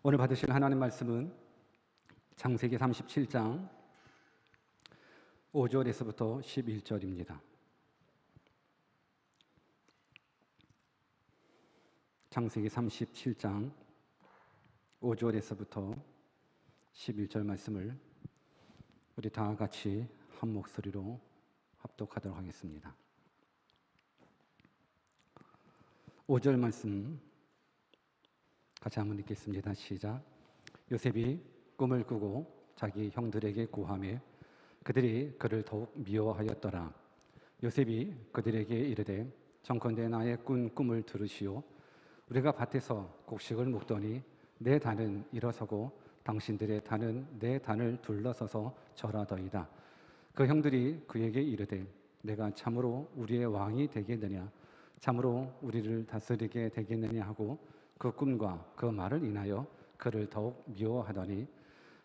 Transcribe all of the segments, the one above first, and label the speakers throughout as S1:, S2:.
S1: 오늘 받으실 하나님 말씀은 창세기 37장 5절에서부터 11절입니다. 창세기 37장 5절에서부터 11절 말씀을 우리 다 같이 한 목소리로 합독하도록 하겠습니다. 5절 말씀 같이 한번 읽겠습니다. 시작. 요셉이 꿈을 꾸고 자기 형들에게 고하매 그들이 그를 더욱 미워하였더라. 요셉이 그들에게 이르되 정컨대 나의 꾼 꿈을 들으시오. 우리가 밭에서 곡식을 먹더니 내 단은 일어서고 당신들의 단은 내 단을 둘러서서 절하더이다. 그 형들이 그에게 이르되 내가 참으로 우리의 왕이 되겠느냐, 참으로 우리를 다스리게 되겠느냐 하고 그 꿈과 그 말을 인하여 그를 더욱 미워하더니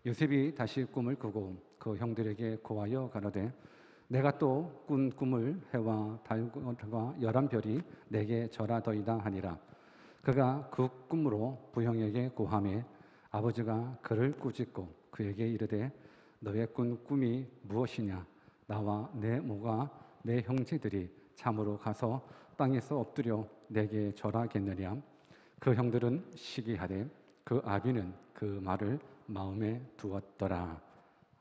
S1: 요셉이 다시 꿈을 꾸고 그 형들에게 고하여 가로되 내가 또 꾼 꿈을 해와 달과 열한 별이 내게 절하더이다 하니라. 그가 그 꿈으로 부형에게 고하매 아버지가 그를 꾸짖고 그에게 이르되 너의 꾼 꿈이 무엇이냐? 나와 내 모가 내 형제들이 참으로 가서 땅에서 엎드려 내게 절하겠느냐? 그 형들은 시기하되 그 아비는 그 말을 마음에 두었더라.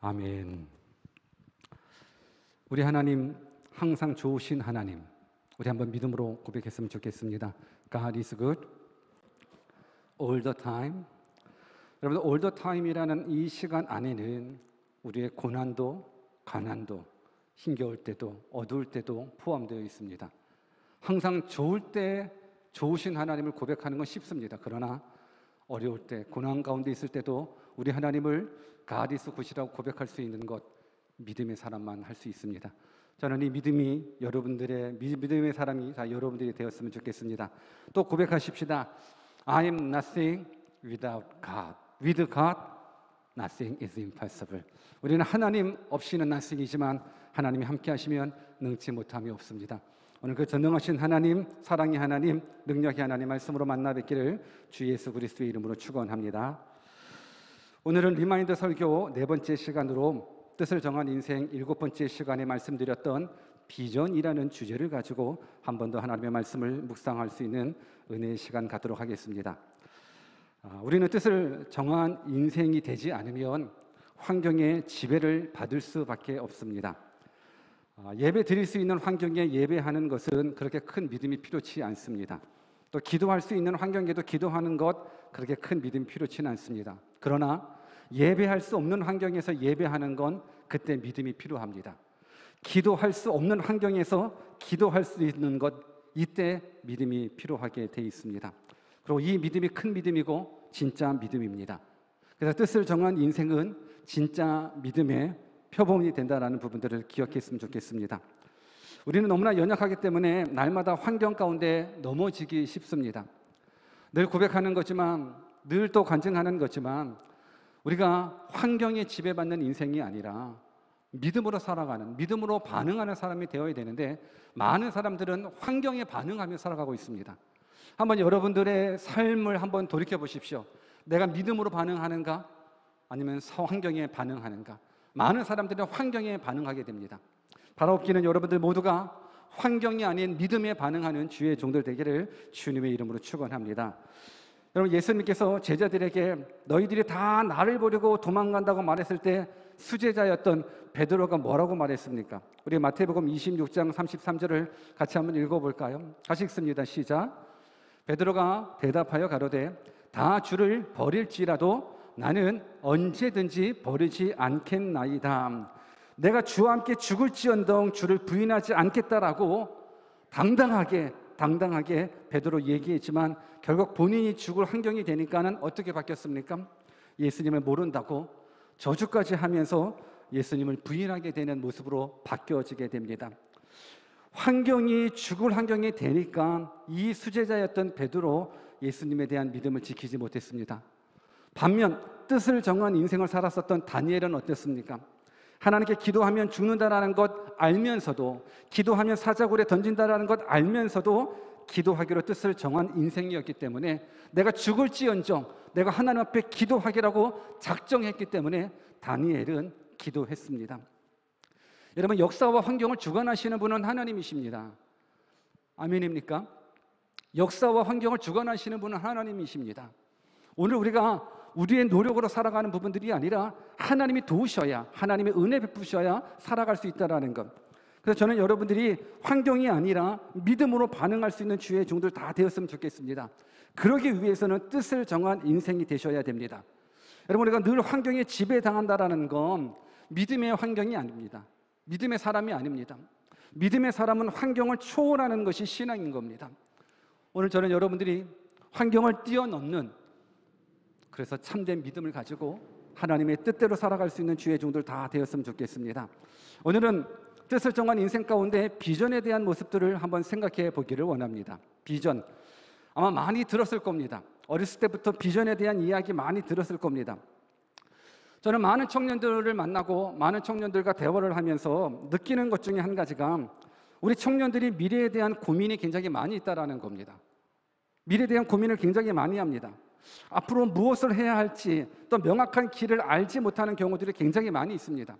S1: 아멘. 우리 하나님 항상 좋으신 하나님, 우리 한번 믿음으로 고백했으면 좋겠습니다. God is good all the time. 여러분, all the time이라는 이 시간 안에는 우리의 고난도, 가난도, 힘겨울 때도, 어두울 때도 포함되어 있습니다. 항상 좋을 때 좋으신 하나님을 고백하는 건 쉽습니다. 그러나 어려울 때, 고난 가운데 있을 때도 우리 하나님을 God is good이라고 고백할 수 있는 것, 믿음의 사람만 할 수 있습니다. 저는 이 믿음이 여러분들의 믿음의 사람이 다 여러분들이 되었으면 좋겠습니다. 또 고백하십시다. I am nothing without God. With God, nothing is impossible. 우리는 하나님 없이는 nothing이지만 하나님이 함께 하시면 능치 못함이 없습니다. 오늘 그 전능하신 하나님, 사랑의 하나님, 능력의 하나님 말씀으로 만나 뵙기를 주 예수 그리스도의 이름으로 축원합니다. 오늘은 리마인드 설교 네 번째 시간으로 뜻을 정한 인생 일곱 번째 시간에 말씀드렸던 비전이라는 주제를 가지고 한 번 더 하나님의 말씀을 묵상할 수 있는 은혜의 시간 갖도록 하겠습니다. 우리는 뜻을 정한 인생이 되지 않으면 환경의 지배를 받을 수밖에 없습니다. 예배 드릴 수 있는 환경에 예배하는 것은 그렇게 큰 믿음이 필요치 않습니다. 또 기도할 수 있는 환경에도 기도하는 것 그렇게 큰 믿음이 필요치는 않습니다. 그러나 예배할 수 없는 환경에서 예배하는 건 그때 믿음이 필요합니다. 기도할 수 없는 환경에서 기도할 수 있는 것 이때 믿음이 필요하게 돼 있습니다. 그리고 이 믿음이 큰 믿음이고 진짜 믿음입니다. 그래서 뜻을 정한 인생은 진짜 믿음의 표본이 된다라는 부분들을 기억했으면 좋겠습니다. 우리는 너무나 연약하기 때문에 날마다 환경 가운데 넘어지기 쉽습니다. 늘 고백하는 거지만, 늘 또 간증하는 거지만 우리가 환경에 지배받는 인생이 아니라 믿음으로 살아가는, 믿음으로 반응하는 사람이 되어야 되는데 많은 사람들은 환경에 반응하며 살아가고 있습니다. 한번 여러분들의 삶을 한번 돌이켜 보십시오. 내가 믿음으로 반응하는가? 아니면 환경에 반응하는가? 많은 사람들은 환경에 반응하게 됩니다. 바라옵기는 여러분들 모두가 환경이 아닌 믿음에 반응하는 주의 종들 되기를 주님의 이름으로 축원합니다. 여러분, 예수님께서 제자들에게 너희들이 다 나를 버리고 도망간다고 말했을 때 수제자였던 베드로가 뭐라고 말했습니까? 우리 마태복음 26장 33절을 같이 한번 읽어볼까요? 같이 읽습니다. 시작. 베드로가 대답하여 가로되 다 주를 버릴지라도 나는 언제든지 버리지 않겠나이다. 내가 주와 함께 죽을지언정 주를 부인하지 않겠다라고 당당하게 베드로 얘기했지만 결국 본인이 죽을 환경이 되니까는 어떻게 바뀌었습니까? 예수님을 모른다고 저주까지 하면서 예수님을 부인하게 되는 모습으로 바뀌어지게 됩니다. 환경이 죽을 환경이 되니까 이 수제자였던 베드로 예수님에 대한 믿음을 지키지 못했습니다. 반면 뜻을 정한 인생을 살았었던 다니엘은 어땠습니까? 하나님께 기도하면 죽는다라는 것 알면서도, 기도하면 사자굴에 던진다라는 것 알면서도 기도하기로 뜻을 정한 인생이었기 때문에 내가 죽을지언정 내가 하나님 앞에 기도하기라고 작정했기 때문에 다니엘은 기도했습니다. 여러분, 역사와 환경을 주관하시는 분은 하나님이십니다. 아멘입니까? 역사와 환경을 주관하시는 분은 하나님이십니다. 오늘 우리가 우리의 노력으로 살아가는 부분들이 아니라 하나님이 도우셔야, 하나님의 은혜 베푸셔야 살아갈 수 있다는 것. 그래서 저는 여러분들이 환경이 아니라 믿음으로 반응할 수 있는 주의 종들 다 되었으면 좋겠습니다. 그러기 위해서는 뜻을 정한 인생이 되셔야 됩니다. 여러분, 우리가 늘 환경에 지배당한다는 건 믿음의 환경이 아닙니다. 믿음의 사람이 아닙니다. 믿음의 사람은 환경을 초월하는 것이 신앙인 겁니다. 오늘 저는 여러분들이 환경을 뛰어넘는, 그래서 참된 믿음을 가지고 하나님의 뜻대로 살아갈 수 있는 주의 종들 다 되었으면 좋겠습니다. 오늘은 뜻을 정한 인생 가운데 비전에 대한 모습들을 한번 생각해 보기를 원합니다. 비전, 아마 많이 들었을 겁니다. 어렸을 때부터 비전에 대한 이야기 많이 들었을 겁니다. 저는 많은 청년들을 만나고 많은 청년들과 대화를 하면서 느끼는 것 중에 한 가지가 우리 청년들이 미래에 대한 고민이 굉장히 많이 있다는 겁니다. 미래에 대한 고민을 굉장히 많이 합니다. 앞으로 무엇을 해야 할지 또 명확한 길을 알지 못하는 경우들이 굉장히 많이 있습니다.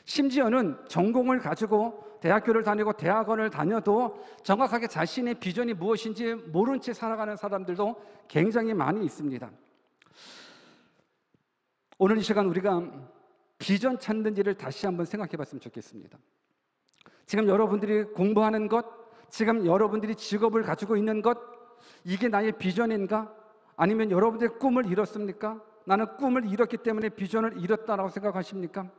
S1: 심지어는 전공을 가지고 대학교를 다니고 대학원을 다녀도 정확하게 자신의 비전이 무엇인지 모른 채 살아가는 사람들도 굉장히 많이 있습니다. 오늘 이 시간 우리가 비전 찾는지를 다시 한번 생각해 봤으면 좋겠습니다. 지금 여러분들이 공부하는 것, 지금 여러분들이 직업을 가지고 있는 것, 이게 나의 비전인가? 아니면 여러분들의 꿈을 이뤘습니까? 나는 꿈을 이뤘기 때문에 비전을 이뤘다라고 생각하십니까?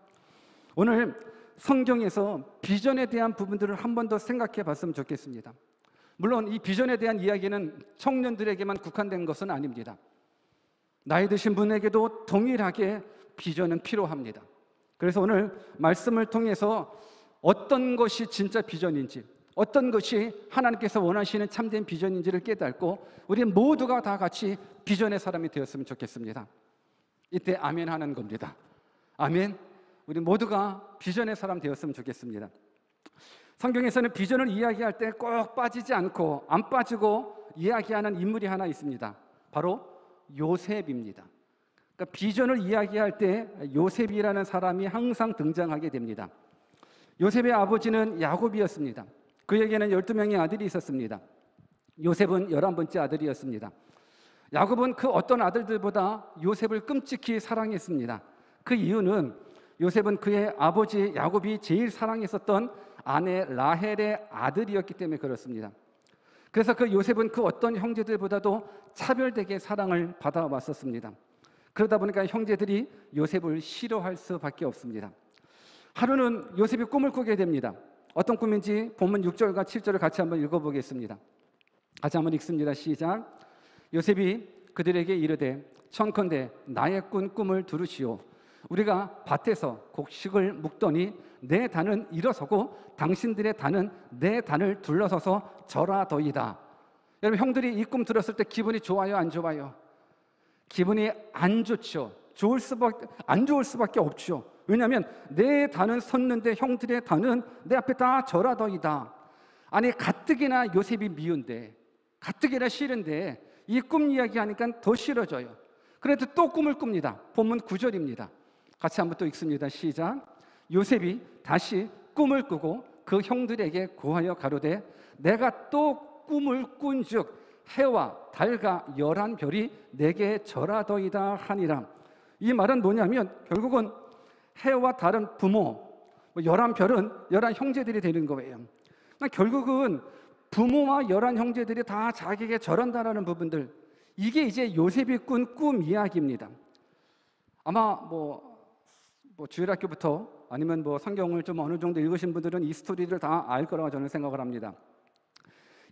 S1: 오늘 성경에서 비전에 대한 부분들을 한 번 더 생각해 봤으면 좋겠습니다. 물론 이 비전에 대한 이야기는 청년들에게만 국한된 것은 아닙니다. 나이 드신 분에게도 동일하게 비전은 필요합니다. 그래서 오늘 말씀을 통해서 어떤 것이 진짜 비전인지, 어떤 것이 하나님께서 원하시는 참된 비전인지를 깨닫고 우리 모두가 다 같이 비전의 사람이 되었으면 좋겠습니다. 이때 아멘 하는 겁니다. 아멘. 우리 모두가 비전의 사람 되었으면 좋겠습니다. 성경에서는 비전을 이야기할 때 꼭 빠지지 않고 안 빠지고 이야기하는 인물이 하나 있습니다. 바로 요셉입니다. 그러니까 비전을 이야기할 때 요셉이라는 사람이 항상 등장하게 됩니다. 요셉의 아버지는 야곱이었습니다. 그에게는 12명의 아들이 있었습니다. 요셉은 11번째 아들이었습니다. 야곱은 그 어떤 아들들보다 요셉을 끔찍히 사랑했습니다. 그 이유는 요셉은 그의 아버지 야곱이 제일 사랑했었던 아내 라헬의 아들이었기 때문에 그렇습니다. 그래서 그 요셉은 그 어떤 형제들보다도 차별되게 사랑을 받아왔었습니다. 그러다 보니까 형제들이 요셉을 싫어할 수밖에 없습니다. 하루는 요셉이 꿈을 꾸게 됩니다. 어떤 꿈인지 본문 6절과 7절을 같이 한번 읽어보겠습니다. 같이 한번 읽습니다. 시작. 요셉이 그들에게 이르되 청컨대 나의 꾼 꿈을 들으시오. 우리가 밭에서 곡식을 묵더니 내 단은 일어서고 당신들의 단은 내 단을 둘러서서 절하더이다. 여러분, 형들이 이 꿈 들었을 때 기분이 좋아요, 안 좋아요? 기분이 안 좋죠. 안 좋을 수밖에 없죠. 왜냐하면 내 단은 섰는데 형들의 단은 내 앞에 다 절하더이다. 아니, 가뜩이나 요셉이 미운데, 가뜩이나 싫은데 이 꿈 이야기하니까 더 싫어져요. 그래도 또 꿈을 꿉니다. 본문 9절입니다. 같이 한번 또 읽습니다. 시작. 요셉이 다시 꿈을 꾸고 그 형들에게 고하여 가로되 내가 또 꿈을 꾼즉 해와 달과 11별이 내게 절하더이다 하니라. 이 말은 뭐냐면 결국은 해와 달은 부모, 11별은 11 형제들이 되는 거예요. 그러니까 결국은 부모와 11 형제들이 다 자기에게 절한다라는 부분들, 이게 이제 요셉이 꾼 꿈 이야기입니다. 아마 주일학교부터 아니면 성경을 좀 어느 정도 읽으신 분들은 이 스토리를 다 알 거라고 저는 생각을 합니다.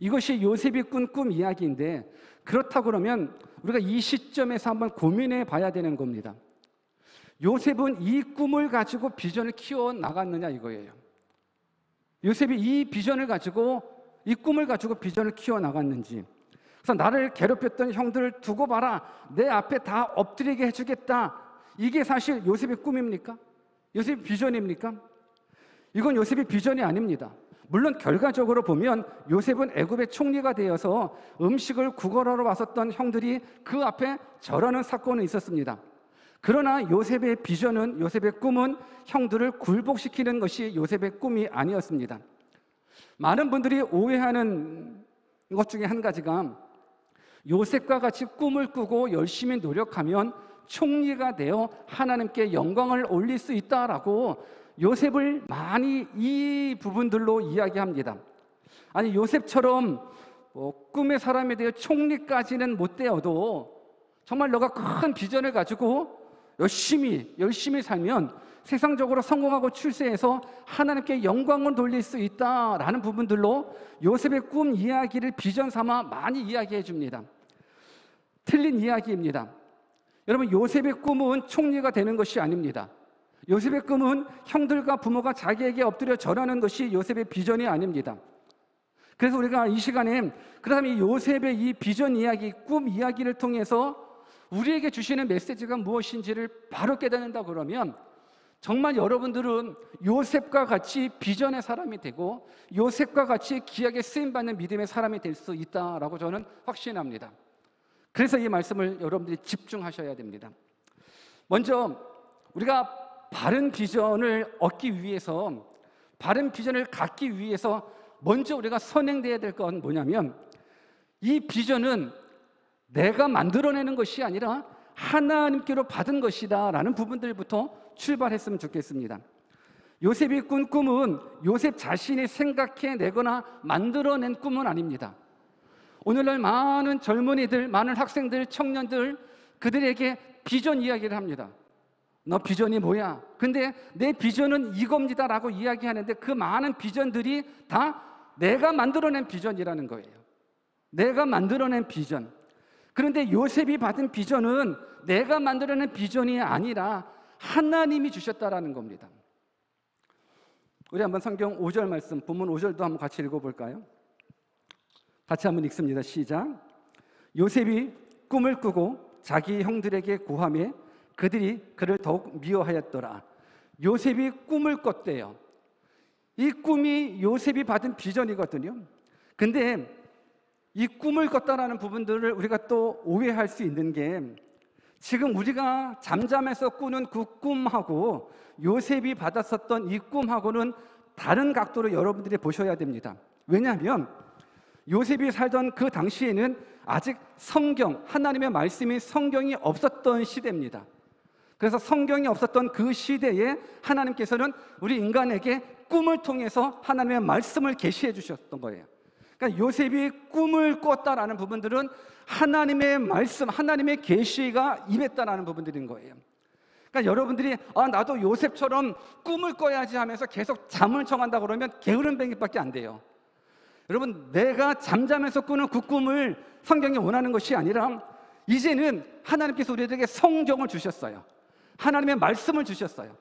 S1: 이것이 요셉이 꾼 꿈 이야기인데, 그렇다고 그러면 우리가 이 시점에서 한번 고민해 봐야 되는 겁니다. 요셉은 이 꿈을 가지고 비전을 키워 나갔느냐 이거예요. 요셉이 이 비전을 가지고, 이 꿈을 가지고 비전을 키워 나갔는지. 그래서 나를 괴롭혔던 형들을 두고 봐라, 내 앞에 다 엎드리게 해주겠다, 이게 사실 요셉의 꿈입니까? 요셉의 비전입니까? 이건 요셉의 비전이 아닙니다. 물론 결과적으로 보면 요셉은 애굽의 총리가 되어서 음식을 구걸하러 왔었던 형들이 그 앞에 절하는 사건은 있었습니다. 그러나 요셉의 비전은, 요셉의 꿈은 형들을 굴복시키는 것이 요셉의 꿈이 아니었습니다. 많은 분들이 오해하는 것 중에 한 가지가 요셉과 같이 꿈을 꾸고 열심히 노력하면 총리가 되어 하나님께 영광을 올릴 수 있다라고 요셉을 많이 이 부분들로 이야기합니다. 아니, 요셉처럼 꿈의 사람에 대해 총리까지는 못 되어도 정말 너가 큰 비전을 가지고 열심히 살면 세상적으로 성공하고 출세해서 하나님께 영광을 돌릴 수 있다라는 부분들로 요셉의 꿈 이야기를 비전 삼아 많이 이야기해 줍니다. 틀린 이야기입니다. 여러분, 요셉의 꿈은 총리가 되는 것이 아닙니다. 요셉의 꿈은 형들과 부모가 자기에게 엎드려 절하는 것이 요셉의 비전이 아닙니다. 그래서 우리가 이 시간에 그다음에 요셉의 이 비전 이야기, 꿈 이야기를 통해서 우리에게 주시는 메시지가 무엇인지를 바로 깨닫는다 그러면 정말 여러분들은 요셉과 같이 비전의 사람이 되고 요셉과 같이 귀하게 쓰임받는 믿음의 사람이 될 수 있다라고 저는 확신합니다. 그래서 이 말씀을 여러분들이 집중하셔야 됩니다. 먼저 우리가 바른 비전을 얻기 위해서, 바른 비전을 갖기 위해서 먼저 우리가 선행돼야 될 건 뭐냐면, 이 비전은 내가 만들어내는 것이 아니라 하나님께로 받은 것이다 라는 부분들부터 출발했으면 좋겠습니다. 요셉이 꾼 꿈은 요셉 자신이 생각해내거나 만들어낸 꿈은 아닙니다. 오늘날 많은 젊은이들, 많은 학생들, 청년들, 그들에게 비전 이야기를 합니다. 너 비전이 뭐야? 근데 내 비전은 이겁니다 라고 이야기하는데 그 많은 비전들이 다 내가 만들어낸 비전이라는 거예요. 내가 만들어낸 비전. 그런데 요셉이 받은 비전은 내가 만들어낸 비전이 아니라 하나님이 주셨다라는 겁니다. 우리 한번 성경 5절 말씀, 본문 5절도 한번 같이 읽어볼까요? 같이 한번 읽습니다. 시작. 요셉이 꿈을 꾸고 자기 형들에게 고하매 그들이 그를 더욱 미워하였더라. 요셉이 꿈을 꿨대요. 이 꿈이 요셉이 받은 비전이거든요. 근데 이 꿈을 꿨다라는 부분들을 우리가 또 오해할 수 있는 게, 지금 우리가 잠잠해서 꾸는 그 꿈하고 요셉이 받았었던 이 꿈하고는 다른 각도로 여러분들이 보셔야 됩니다. 왜냐하면 요셉이 살던 그 당시에는 아직 성경, 하나님의 말씀이 성경이 없었던 시대입니다. 그래서 성경이 없었던 그 시대에 하나님께서는 우리 인간에게 꿈을 통해서 하나님의 말씀을 계시해 주셨던 거예요. 그러니까 요셉이 꿈을 꿨다라는 부분들은 하나님의 말씀, 하나님의 계시가 임했다라는 부분들인 거예요. 그러니까 여러분들이 나도 요셉처럼 꿈을 꿔야지 하면서 계속 잠을 청한다 그러면 게으름뱅이밖에 안 돼요. 여러분, 내가 잠자면서 꾸는 그 꿈을 성경이 원하는 것이 아니라 이제는 하나님께서 우리에게 성경을 주셨어요. 하나님의 말씀을 주셨어요.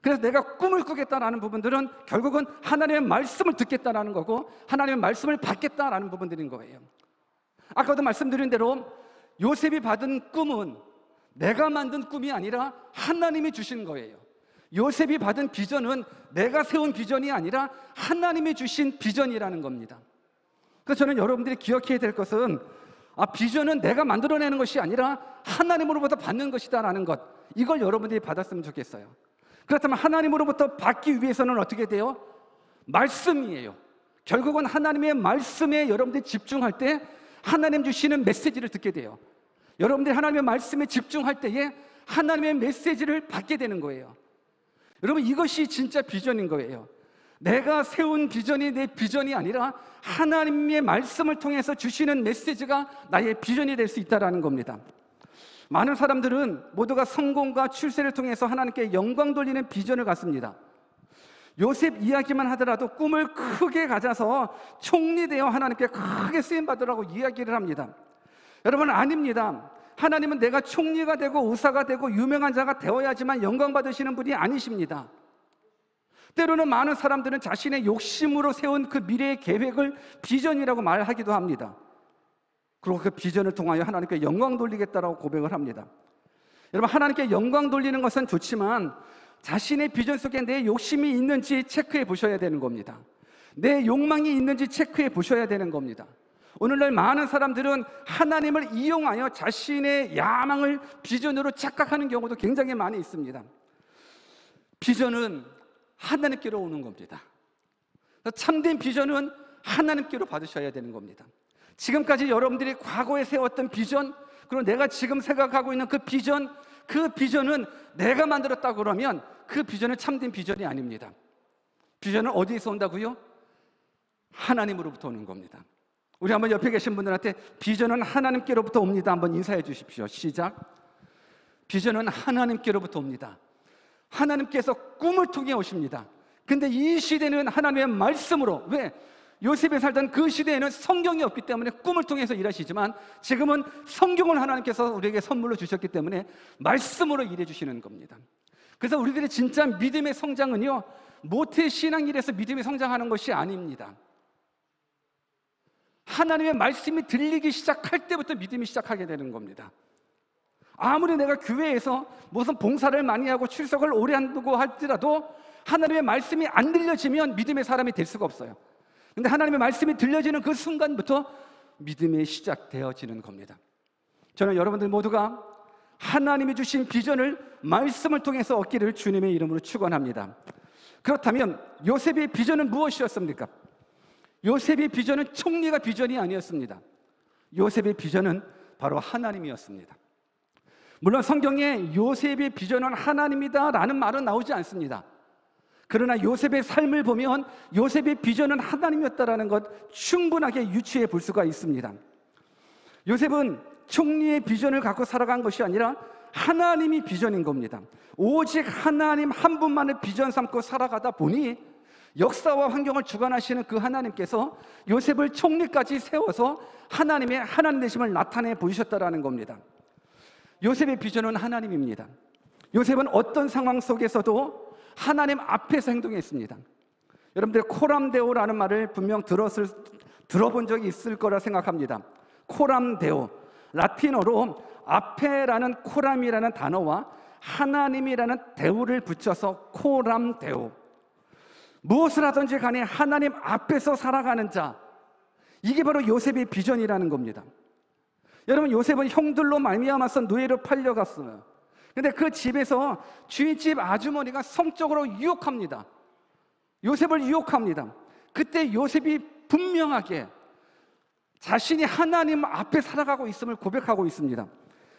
S1: 그래서 내가 꿈을 꾸겠다라는 부분들은 결국은 하나님의 말씀을 듣겠다라는 거고 하나님의 말씀을 받겠다라는 부분들인 거예요. 아까도 말씀드린 대로 요셉이 받은 꿈은 내가 만든 꿈이 아니라 하나님이 주신 거예요. 요셉이 받은 비전은 내가 세운 비전이 아니라 하나님이 주신 비전이라는 겁니다. 그래서 저는 여러분들이 기억해야 될 것은 비전은 내가 만들어내는 것이 아니라 하나님으로부터 받는 것이다라는 것, 이걸 여러분들이 받았으면 좋겠어요. 그렇다면 하나님으로부터 받기 위해서는 어떻게 돼요? 말씀이에요. 결국은 하나님의 말씀에 여러분들이 집중할 때 하나님 주시는 메시지를 듣게 돼요. 여러분들이 하나님의 말씀에 집중할 때에 하나님의 메시지를 받게 되는 거예요. 여러분, 이것이 진짜 비전인 거예요. 내가 세운 비전이 내 비전이 아니라 하나님의 말씀을 통해서 주시는 메시지가 나의 비전이 될 수 있다는 겁니다. 많은 사람들은 모두가 성공과 출세를 통해서 하나님께 영광 돌리는 비전을 갖습니다. 요셉 이야기만 하더라도 꿈을 크게 가져서 총리되어 하나님께 크게 쓰임받으라고 이야기를 합니다. 여러분, 아닙니다. 하나님은 내가 총리가 되고 의사가 되고 유명한 자가 되어야지만 영광 받으시는 분이 아니십니다. 때로는 많은 사람들은 자신의 욕심으로 세운 그 미래의 계획을 비전이라고 말하기도 합니다. 그리고 그 비전을 통하여 하나님께 영광 돌리겠다라고 고백을 합니다. 여러분, 하나님께 영광 돌리는 것은 좋지만 자신의 비전 속에 내 욕심이 있는지 체크해 보셔야 되는 겁니다. 내 욕망이 있는지 체크해 보셔야 되는 겁니다. 오늘날 많은 사람들은 하나님을 이용하여 자신의 야망을 비전으로 착각하는 경우도 굉장히 많이 있습니다. 비전은 하나님께로 오는 겁니다. 참된 비전은 하나님께로 받으셔야 되는 겁니다. 지금까지 여러분들이 과거에 세웠던 비전, 그리고 내가 지금 생각하고 있는 그 비전은 내가 만들었다고 그러면 그 비전은 참된 비전이 아닙니다. 비전은 어디에서 온다고요? 하나님으로부터 오는 겁니다. 우리 한번 옆에 계신 분들한테 비전은 하나님께로부터 옵니다. 한번 인사해 주십시오. 시작. 비전은 하나님께로부터 옵니다. 하나님께서 꿈을 통해 오십니다. 근데 이 시대는 하나님의 말씀으로, 왜? 요셉이 살던 그 시대에는 성경이 없기 때문에 꿈을 통해서 일하시지만 지금은 성경을 하나님께서 우리에게 선물로 주셨기 때문에 말씀으로 일해 주시는 겁니다. 그래서 우리들의 진짜 믿음의 성장은요, 모태 신앙일에서 믿음이 성장하는 것이 아닙니다. 하나님의 말씀이 들리기 시작할 때부터 믿음이 시작하게 되는 겁니다. 아무리 내가 교회에서 무슨 봉사를 많이 하고 출석을 오래 한다고 할지라도 하나님의 말씀이 안 들려지면 믿음의 사람이 될 수가 없어요. 근데 하나님의 말씀이 들려지는 그 순간부터 믿음이 시작되어지는 겁니다. 저는 여러분들 모두가 하나님이 주신 비전을 말씀을 통해서 얻기를 주님의 이름으로 축원합니다. 그렇다면 요셉의 비전은 무엇이었습니까? 요셉의 비전은 총리가 비전이 아니었습니다. 요셉의 비전은 바로 하나님이었습니다. 물론 성경에 요셉의 비전은 하나님이다 라는 말은 나오지 않습니다. 그러나 요셉의 삶을 보면 요셉의 비전은 하나님이었다라는 것 충분하게 유추해 볼 수가 있습니다. 요셉은 총리의 비전을 갖고 살아간 것이 아니라 하나님이 비전인 겁니다. 오직 하나님 한 분만을 비전 삼고 살아가다 보니 역사와 환경을 주관하시는 그 하나님께서 요셉을 총리까지 세워서 하나님의 하나님 되심을 나타내 보이셨다라는 겁니다. 요셉의 비전은 하나님입니다. 요셉은 어떤 상황 속에서도 하나님 앞에서 행동했습니다. 여러분들 코람데오라는 말을 분명 들어본 적이 있을 거라 생각합니다. 코람데오, 라틴어로 앞에라는 코람이라는 단어와 하나님이라는 데오를 붙여서 코람데오. 무엇을 하든지 간에 하나님 앞에서 살아가는 자, 이게 바로 요셉의 비전이라는 겁니다. 여러분, 요셉은 형들로 말미암아서 노예로 팔려갔어요. 근데 그 집에서 주인집 아주머니가 성적으로 유혹합니다. 요셉을 유혹합니다. 그때 요셉이 분명하게 자신이 하나님 앞에 살아가고 있음을 고백하고 있습니다.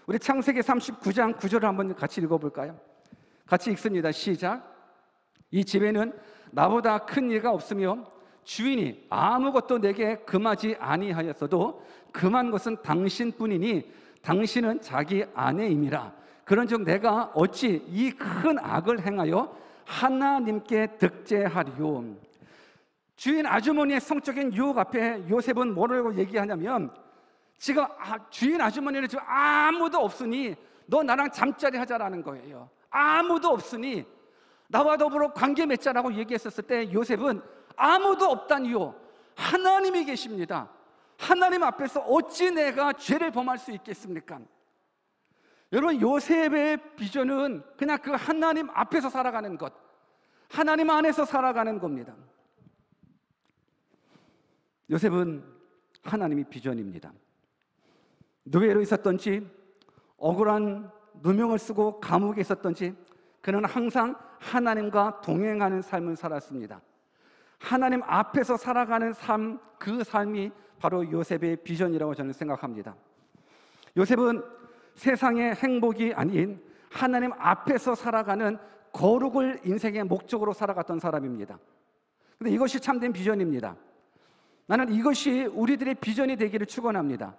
S1: 우리 창세기 39장 9절을 한번 같이 읽어볼까요? 같이 읽습니다. 시작. 이 집에는 나보다 큰 이가 없으며 주인이 아무것도 내게 금하지 아니하였어도 금한 것은 당신뿐이니 당신은 자기 아내임이라. 그런즉 내가 어찌 이 큰 악을 행하여 하나님께 득죄하리요. 주인 아주머니의 성적인 유혹 앞에 요셉은 뭐라고 얘기하냐면, 지금 주인 아주머니는 지금 아무도 없으니 너 나랑 잠자리 하자라는 거예요. 아무도 없으니 나와 더불어 관계 맺자라고 얘기했었을 때 요셉은 아무도 없다니요, 하나님이 계십니다. 하나님 앞에서 어찌 내가 죄를 범할 수 있겠습니까? 여러분, 요셉의 비전은 그냥 그 하나님 앞에서 살아가는 것, 하나님 안에서 살아가는 겁니다. 요셉은 하나님이 비전입니다. 노예로 있었던지 억울한 누명을 쓰고 감옥에 있었던지 그는 항상 하나님과 동행하는 삶을 살았습니다. 하나님 앞에서 살아가는 삶, 그 삶이 바로 요셉의 비전이라고 저는 생각합니다. 요셉은 세상의 행복이 아닌 하나님 앞에서 살아가는 거룩을 인생의 목적으로 살아갔던 사람입니다. 그런데 이것이 참된 비전입니다. 나는 이것이 우리들의 비전이 되기를 축원합니다.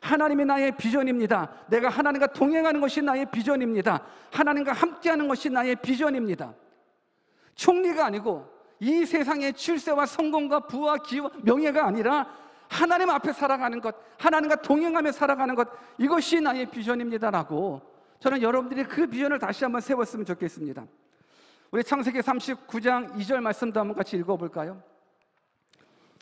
S1: 하나님이 나의 비전입니다. 내가 하나님과 동행하는 것이 나의 비전입니다. 하나님과 함께하는 것이 나의 비전입니다. 총리가 아니고 이 세상의 출세와 성공과 부와 기와 명예가 아니라 하나님 앞에 살아가는 것, 하나님과 동행하며 살아가는 것, 이것이 나의 비전입니다라고 저는 여러분들이 그 비전을 다시 한번 세웠으면 좋겠습니다. 우리 창세기 39장 2절 말씀도 한번 같이 읽어볼까요?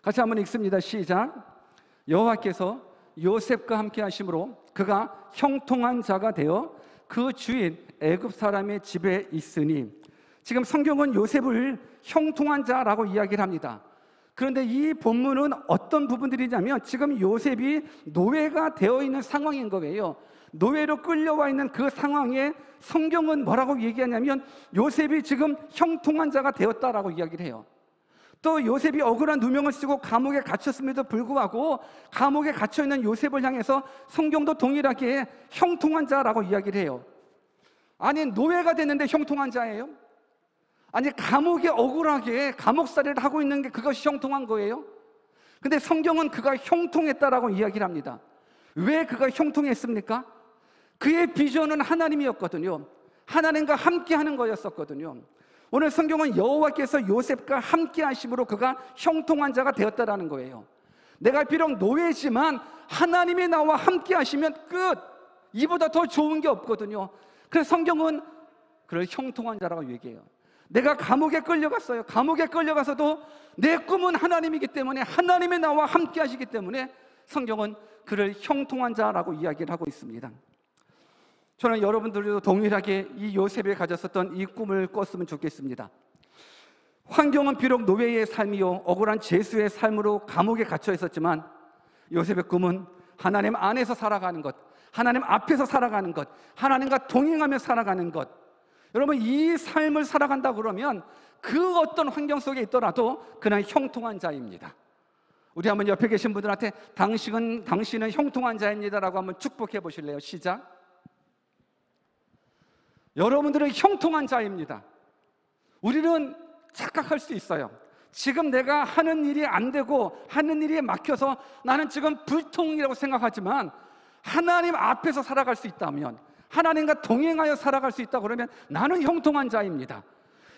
S1: 같이 한번 읽습니다. 시작. 여호와께서 요셉과 함께 하심으로 그가 형통한 자가 되어 그 주인 애굽 사람의 집에 있으니, 지금 성경은 요셉을 형통한 자라고 이야기를 합니다. 그런데 이 본문은 어떤 부분들이냐면 지금 요셉이 노예가 되어 있는 상황인 거예요. 노예로 끌려와 있는 그 상황에 성경은 뭐라고 얘기하냐면 요셉이 지금 형통한 자가 되었다라고 이야기를 해요. 또 요셉이 억울한 누명을 쓰고 감옥에 갇혔음에도 불구하고 감옥에 갇혀있는 요셉을 향해서 성경도 동일하게 형통한 자라고 이야기를 해요. 아니, 노예가 됐는데 형통한 자예요? 아니, 감옥에 억울하게 감옥살이를 하고 있는 게 그것이 형통한 거예요? 근데 성경은 그가 형통했다라고 이야기를 합니다. 왜 그가 형통했습니까? 그의 비전은 하나님이었거든요. 하나님과 함께 하는 거였었거든요. 오늘 성경은 여호와께서 요셉과 함께 하심으로 그가 형통한 자가 되었다라는 거예요. 내가 비록 노예지만 하나님이 나와 함께 하시면 끝! 이보다 더 좋은 게 없거든요. 그래서 성경은 그를 형통한 자라고 얘기해요. 내가 감옥에 끌려갔어요. 감옥에 끌려가서도 내 꿈은 하나님이기 때문에 하나님이 나와 함께 하시기 때문에 성경은 그를 형통한 자라고 이야기를 하고 있습니다. 저는 여러분들도 동일하게 이 요셉이 가졌었던 이 꿈을 꿨으면 좋겠습니다. 환경은 비록 노예의 삶이요 억울한 죄수의 삶으로 감옥에 갇혀 있었지만 요셉의 꿈은 하나님 안에서 살아가는 것, 하나님 앞에서 살아가는 것, 하나님과 동행하며 살아가는 것. 여러분, 이 삶을 살아간다 그러면 그 어떤 환경 속에 있더라도 그는 형통한 자입니다. 우리 한번 옆에 계신 분들한테 당신은 형통한 자입니다라고 한번 축복해 보실래요? 시작. 여러분들은 형통한 자입니다. 우리는 착각할 수 있어요. 지금 내가 하는 일이 안 되고 하는 일이 막혀서 나는 지금 불통이라고 생각하지만 하나님 앞에서 살아갈 수 있다면, 하나님과 동행하여 살아갈 수 있다 그러면 나는 형통한 자입니다.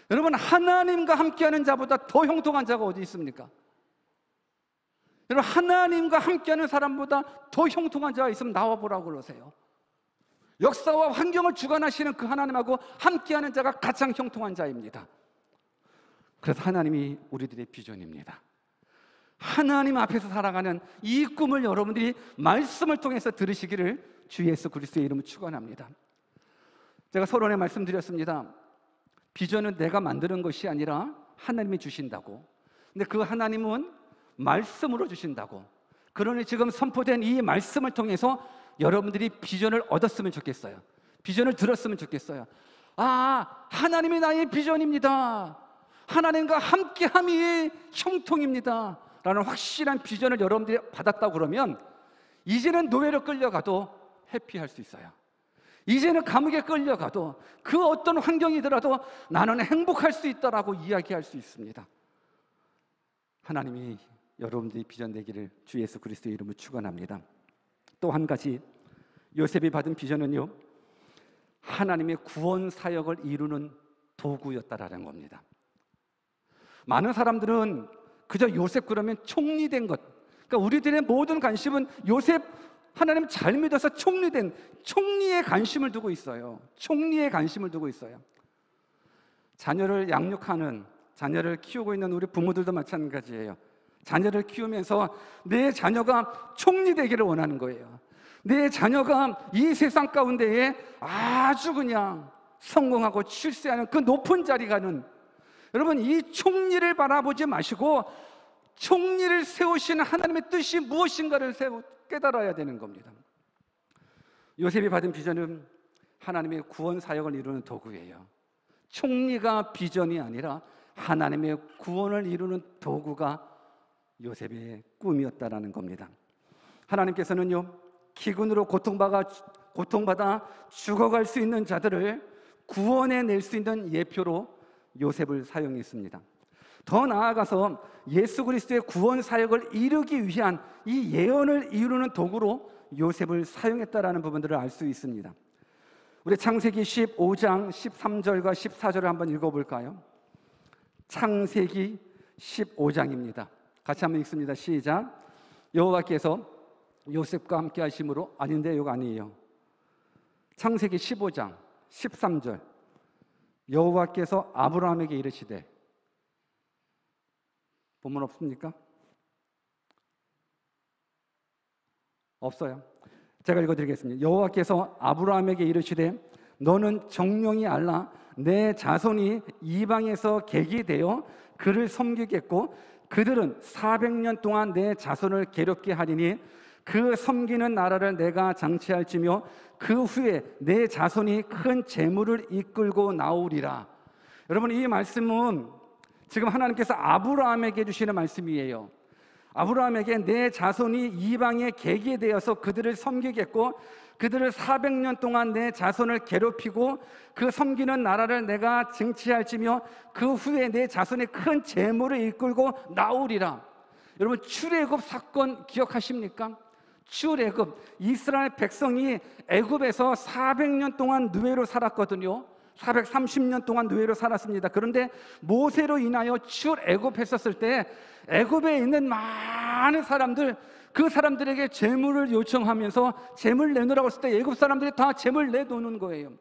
S1: 여러분, 하나님과 함께하는 자보다 더 형통한 자가 어디 있습니까? 여러분, 하나님과 함께하는 사람보다 더 형통한 자가 있으면 나와보라고 그러세요. 역사와 환경을 주관하시는 그 하나님하고 함께하는 자가 가장 형통한 자입니다. 그래서 하나님이 우리들의 비전입니다. 하나님 앞에서 살아가는 이 꿈을 여러분들이 말씀을 통해서 들으시기를 주 예수 그리스도의 이름으로 축원합니다. 제가 서론에 말씀드렸습니다. 비전은 내가 만드는 것이 아니라 하나님이 주신다고. 근데 그 하나님은 말씀으로 주신다고. 그러니 지금 선포된 이 말씀을 통해서 여러분들이 비전을 얻었으면 좋겠어요. 비전을 들었으면 좋겠어요. 아, 하나님이 나의 비전입니다. 하나님과 함께함이 형통입니다 라는 확실한 비전을 여러분들이 받았다고 그러면 이제는 노예로 끌려가도 해피할 수 있어요. 이제는 감옥에 끌려가도 그 어떤 환경이더라도 나는 행복할 수 있다라고 이야기할 수 있습니다. 하나님이 여러분들이 비전 되기를 주 예수 그리스도의 이름으로 축원합니다. 또 한 가지, 요셉이 받은 비전은요, 하나님의 구원 사역을 이루는 도구였다라는 겁니다. 많은 사람들은 그저 요셉 그러면 총리된 것, 그러니까 우리들의 모든 관심은 요셉 하나님 잘 믿어서 총리된 총리의 관심을 두고 있어요. 총리의 관심을 두고 있어요. 자녀를 양육하는, 자녀를 키우고 있는 우리 부모들도 마찬가지예요. 자녀를 키우면서 내 자녀가 총리 되기를 원하는 거예요. 내 자녀가 이 세상 가운데에 아주 그냥 성공하고 출세하는 그 높은 자리 가는, 여러분, 이 총리를 바라보지 마시고 총리를 세우시는 하나님의 뜻이 무엇인가를 깨달아야 되는 겁니다. 요셉이 받은 비전은 하나님의 구원 사역을 이루는 도구예요. 총리가 비전이 아니라 하나님의 구원을 이루는 도구가 요셉의 꿈이었다라는 겁니다. 하나님께서는요, 기근으로 고통받아 죽어갈 수 있는 자들을 구원해낼 수 있는 예표로 요셉을 사용했습니다. 더 나아가서 예수 그리스도의 구원 사역을 이루기 위한 이 예언을 이루는 도구로 요셉을 사용했다라는 부분들을 알 수 있습니다. 우리 창세기 15장 13절과 14절을 한번 읽어볼까요? 창세기 15장입니다. 같이 한번 읽습니다. 시작. 여호와께서 요셉과 함께 하심으로, 아닌데 이거 아니에요. 창세기 15장 13절. 여호와께서 아브라함에게 이르시되, 본문 없습니까? 없어요. 제가 읽어드리겠습니다. 여호와께서 아브라함에게 이르시되 너는 정령이 알라 내 자손이 이방에서 객이 되어 그를 섬기겠고 그들은 400년 동안 내 자손을 괴롭게 하리니 그 섬기는 나라를 내가 장치할지며 그 후에 내 자손이 큰 재물을 이끌고 나오리라. 여러분, 이 말씀은 지금 하나님께서 아브라함에게 주시는 말씀이에요. 아브라함에게 내 자손이 이방에 개게 되어서 그들을 섬기겠고 그들을 400년 동안 내 자손을 괴롭히고 그 섬기는 나라를 내가 쟁취할지며 그 후에 내 자손이 큰 재물을 이끌고 나오리라. 여러분, 출애굽 사건 기억하십니까? 출애굽, 이스라엘 백성이 애굽에서 400년 동안 노예로 살았거든요. 430년 동안 노예로 살았습니다. 그런데 모세로 인하여 출애굽했었을 때 애굽에 있는 많은 사람들, 그 사람들에게 재물을 요청하면서 재물 내놓으라고 했을 때 애굽 사람들이 다 재물 내놓는 거예요.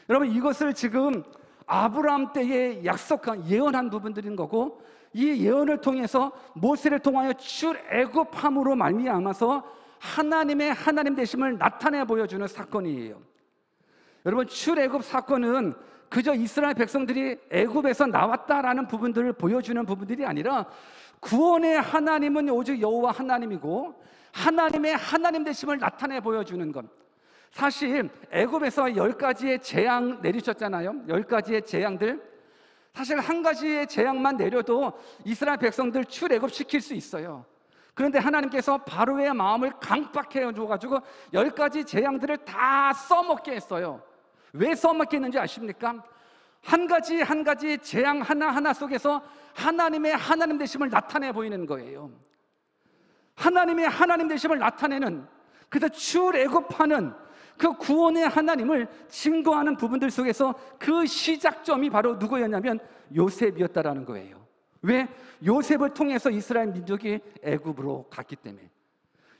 S1: 여러분, 이것을 지금 아브라함 때에 약속한, 예언한 부분들인 거고, 이 예언을 통해서 모세를 통하여 출애굽함으로 말미암아서 하나님의 하나님 되심을 나타내 보여주는 사건이에요. 여러분, 출애굽 사건은 그저 이스라엘 백성들이 애굽에서 나왔다라는 부분들을 보여주는 부분들이 아니라 구원의 하나님은 오직 여호와 하나님이고 하나님의 하나님 되심을 나타내 보여주는 것. 사실 애굽에서 10가지의 재앙 내리셨잖아요. 10가지의 재앙들. 사실 한 가지의 재앙만 내려도 이스라엘 백성들 출애굽시킬 수 있어요. 그런데 하나님께서 바로의 마음을 강팍해 줘가지고 10가지 재앙들을 다 써먹게 했어요. 왜 써먹게 했는지 아십니까? 한 가지 한 가지 재앙 하나하나 속에서 하나님의 하나님 되심을 나타내 보이는 거예요. 하나님의 하나님 되심을 나타내는, 그래서 출애굽하는 그 구원의 하나님을 증거하는 부분들 속에서 그 시작점이 바로 누구였냐면 요셉이었다라는 거예요. 왜? 요셉을 통해서 이스라엘 민족이 애굽으로 갔기 때문에.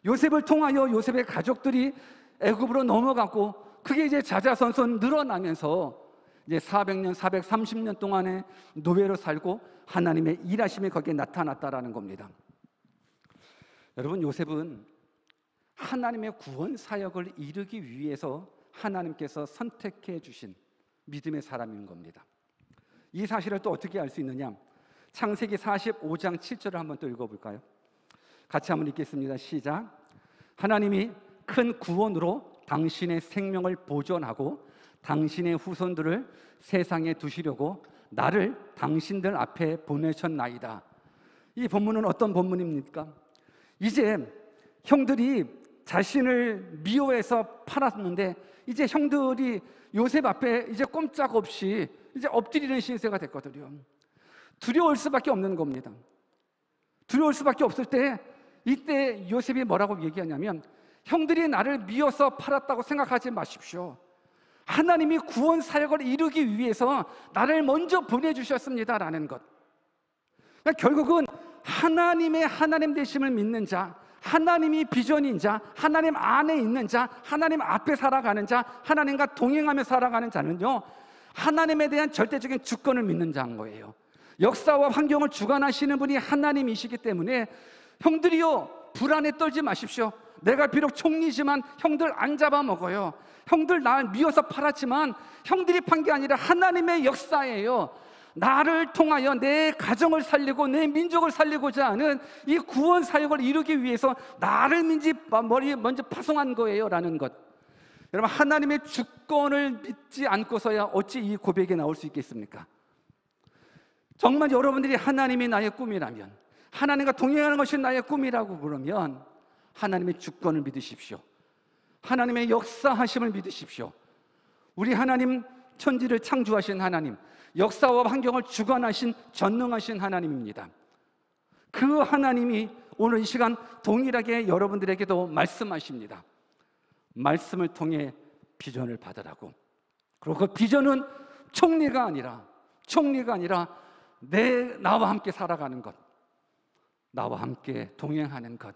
S1: 요셉을 통하여 요셉의 가족들이 애굽으로 넘어갔고 그게 이제 자자손손 늘어나면서 이제 400년, 430년 동안의 노예로 살고 하나님의 일하심이 거기에 나타났다라는 겁니다. 여러분, 요셉은 하나님의 구원 사역을 이루기 위해서 하나님께서 선택해 주신 믿음의 사람인 겁니다. 이 사실을 또 어떻게 알 수 있느냐? 창세기 45장 7절을 한번 또 읽어볼까요? 같이 한번 읽겠습니다. 시작. 하나님이 큰 구원으로 당신의 생명을 보존하고 당신의 후손들을 세상에 두시려고 나를 당신들 앞에 보내셨나이다. 이 본문은 어떤 본문입니까? 이제 형들이 자신을 미워해서 팔았는데 이제 형들이 요셉 앞에 이제 꼼짝없이 이제 엎드리는 신세가 됐거든요. 두려울 수밖에 없는 겁니다. 두려울 수밖에 없을 때 이때 요셉이 뭐라고 얘기하냐면 형들이 나를 미워서 팔았다고 생각하지 마십시오. 하나님이 구원 사역을 이루기 위해서 나를 먼저 보내주셨습니다라는 것. 그러니까 결국은 하나님의 하나님 되심을 믿는 자, 하나님이 비전인 자, 하나님 안에 있는 자, 하나님 앞에 살아가는 자, 하나님과 동행하며 살아가는 자는요, 하나님에 대한 절대적인 주권을 믿는 자인 거예요. 역사와 환경을 주관하시는 분이 하나님이시기 때문에 형들이요, 불안에 떨지 마십시오. 내가 비록 총리지만 형들 안 잡아먹어요. 형들 날 미워서 팔았지만 형들이 판 게 아니라 하나님의 역사예요. 나를 통하여 내 가정을 살리고 내 민족을 살리고자 하는 이 구원 사역을 이루기 위해서 나를 먼저 파송한 거예요 라는 것. 여러분, 하나님의 주권을 믿지 않고서야 어찌 이 고백이 나올 수 있겠습니까? 정말 여러분들이 하나님이 나의 꿈이라면, 하나님과 동행하는 것이 나의 꿈이라고 그러면 하나님의 주권을 믿으십시오. 하나님의 역사하심을 믿으십시오. 우리 하나님, 천지를 창조하신 하나님, 역사와 환경을 주관하신 전능하신 하나님입니다. 그 하나님이 오늘 이 시간 동일하게 여러분들에게도 말씀하십니다. 말씀을 통해 비전을 받으라고. 그리고 그 비전은 총리가 아니라 나와 함께 살아가는 것, 나와 함께 동행하는 것,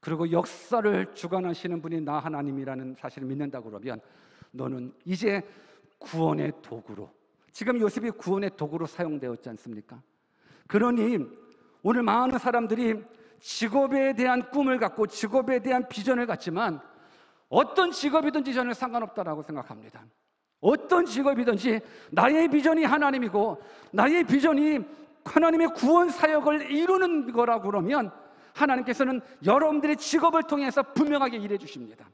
S1: 그리고 역사를 주관하시는 분이 나 하나님이라는 사실을 믿는다고 그러면 너는 이제 구원의 도구로, 지금 요셉이 구원의 도구로 사용되었지 않습니까? 그러니 오늘 많은 사람들이 직업에 대한 꿈을 갖고 직업에 대한 비전을 갖지만 어떤 직업이든지 저는 상관없다라고 생각합니다. 어떤 직업이든지 나의 비전이 하나님이고 나의 비전이 하나님의 구원 사역을 이루는 거라고 그러면 하나님께서는 여러분들의 직업을 통해서 분명하게 일해 주십니다.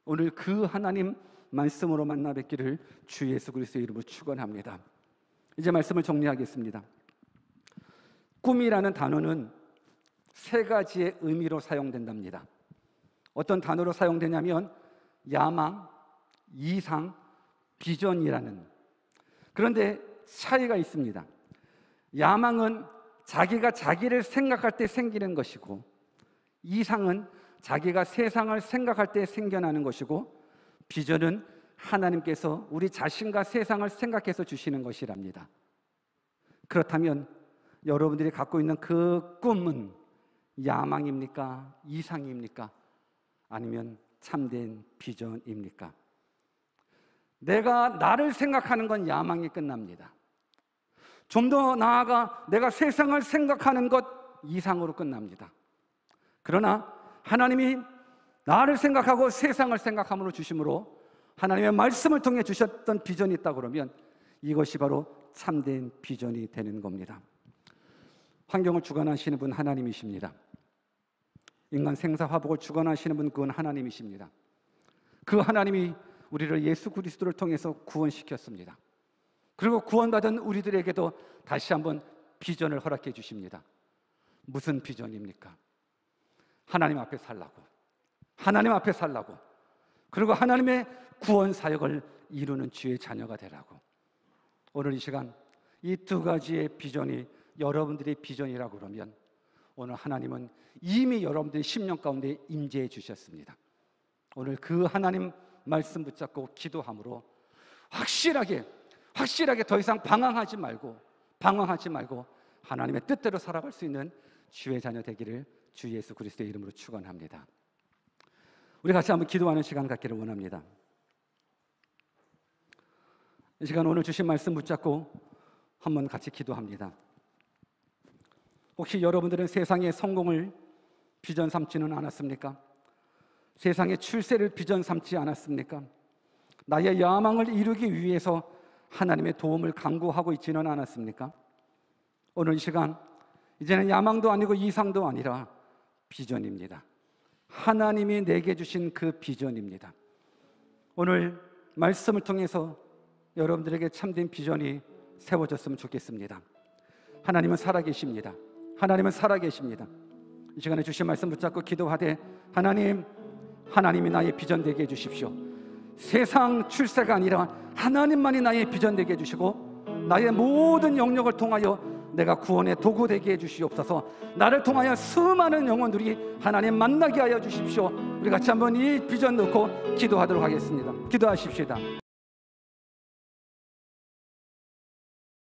S1: 오늘 그 하나님 말씀으로 만나 뵙기를 주 예수 그리스도의 이름으로 축원합니다. 이제 말씀을 정리하겠습니다. 꿈이라는 단어는 세 가지의 의미로 사용된답니다. 어떤 단어로 사용되냐면 야망, 이상, 비전이라는. 그런데 차이가 있습니다. 야망은 자기가 자기를 생각할 때 생기는 것이고, 이상은 자기가 세상을 생각할 때 생겨나는 것이고, 비전은 하나님께서 우리 자신과 세상을 생각해서 주시는 것이랍니다. 그렇다면 여러분들이 갖고 있는 그 꿈은 야망입니까? 이상입니까? 아니면 참된 비전입니까? 내가 나를 생각하는 건 야망이 끝납니다. 좀 더 나아가 내가 세상을 생각하는 것 이상으로 끝납니다. 그러나 하나님이 나를 생각하고 세상을 생각함으로 주심으로 하나님의 말씀을 통해 주셨던 비전이 있다 그러면 이것이 바로 참된 비전이 되는 겁니다. 환경을 주관하시는 분 하나님이십니다. 인간 생사화복을 주관하시는 분 그건 하나님이십니다. 그 하나님이 우리를 예수 그리스도를 통해서 구원시켰습니다. 그리고 구원받은 우리들에게도 다시 한번 비전을 허락해 주십니다. 무슨 비전입니까? 하나님 앞에 살라고, 하나님 앞에 살라고, 그리고 하나님의 구원 사역을 이루는 주의 자녀가 되라고. 오늘 이 시간 이 두 가지의 비전이 여러분들의 비전이라고 그러면 오늘 하나님은 이미 여러분들의 심령 가운데 임재해 주셨습니다. 오늘 그 하나님 말씀 붙잡고 기도함으로 확실하게 더 이상 방황하지 말고 하나님의 뜻대로 살아갈 수 있는 주의 자녀 되기를 주 예수 그리스도의 이름으로 축원합니다. 우리 같이 한번 기도하는 시간 갖기를 원합니다. 이 시간 오늘 주신 말씀 붙잡고 한번 같이 기도합니다. 혹시 여러분들은 세상의 성공을 비전 삼지는 않았습니까? 세상의 출세를 비전 삼지 않았습니까? 나의 야망을 이루기 위해서 하나님의 도움을 간구하고 있지는 않았습니까? 오늘 이 시간 이제는 야망도 아니고 이상도 아니라 비전입니다. 하나님이 내게 주신 그 비전입니다. 오늘 말씀을 통해서 여러분들에게 참된 비전이 세워졌으면 좋겠습니다. 하나님은 살아계십니다. 하나님은 살아계십니다. 이 시간에 주신 말씀 붙잡고 기도하되 하나님이 나의 비전 되게 해주십시오. 세상 출세가 아니라 하나님만이 나의 비전 되게 해주시고 나의 모든 영역을 통하여 내가 구원의 도구 되게 해주시옵소서. 나를 통하여 수많은 영혼들이 하나님 만나게 하여 주십시오. 우리 같이 한번 이 비전 놓고 기도하도록 하겠습니다. 기도하십시다.